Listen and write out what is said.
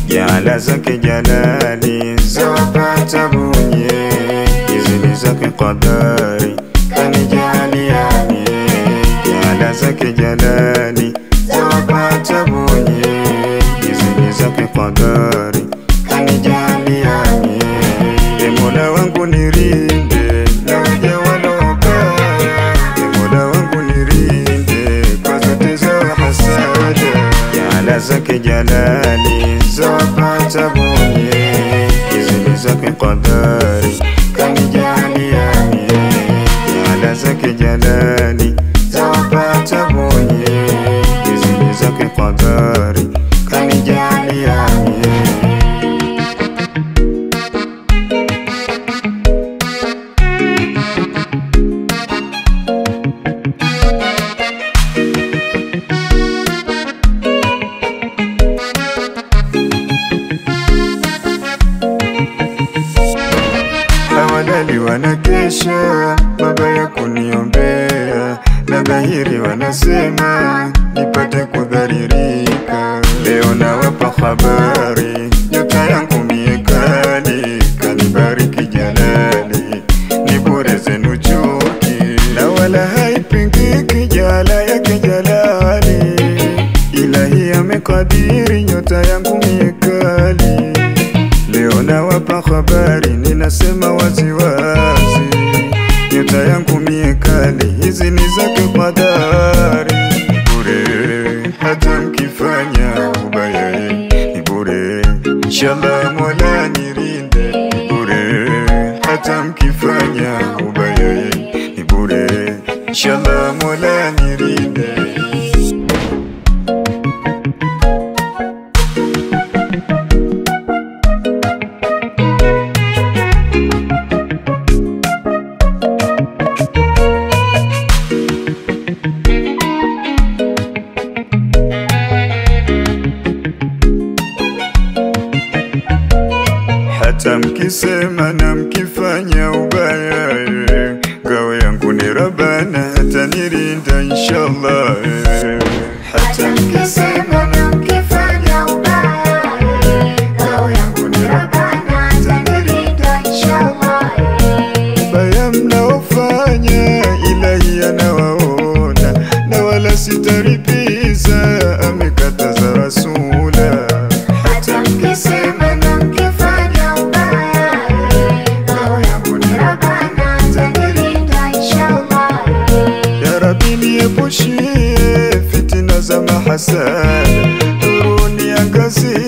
Jala zake jalali zawapata bunye, izini zake qadari kanijalia mie. Jala zake jalali zawapata bunye, izini zake qadari kanijalia mie. Mola wangu nirinde na waja walobaya, Mola wangu nirinde kwa zote za hasada. Jala zake jalali zawapata bunye, izini zake qadari kanijalia mie. Jala zake jalali zawapata bunye, izini zake qadari kanijalia mie. Hawalali wanakesha mabaya kuniombea, na dhahiri wanasema nipate kudharirika. Leo nawapa habari, nyota yangu mie kali, kanibariki jalali, ni bure zenu chuki, na wala haipingiki jala yake jalali. Ilahi amekadiri nyota yangu mie kali. Leo nawapa habari, ninasema wazi wazi, nyota yangu mie kali, hizi ni zake qadari. Ni bure hata mkifanya ubaya, ni bure inshallah Mola nirinde. Ni bure hata mkifanya ubaya, ni bure inshallah Mola nirinde. Hata mkisema na mkifanya ubaya, ngao yangu ni Rabbana hata nirinda inshallah. Hata mkisema na mkifanya ubaya, ngao yangu ni Rabbana hata nirinda inshallah. Baya mnaofanya Ilahi anawaona, na wala sitaripiza, amekataza Rasula. Hata mkisema na mkifanya ubaya, ngao yangu ni Rabbana hata nirinda inshallah. Ya Rabbi niepushie fitina za mahasada, nuru niangazie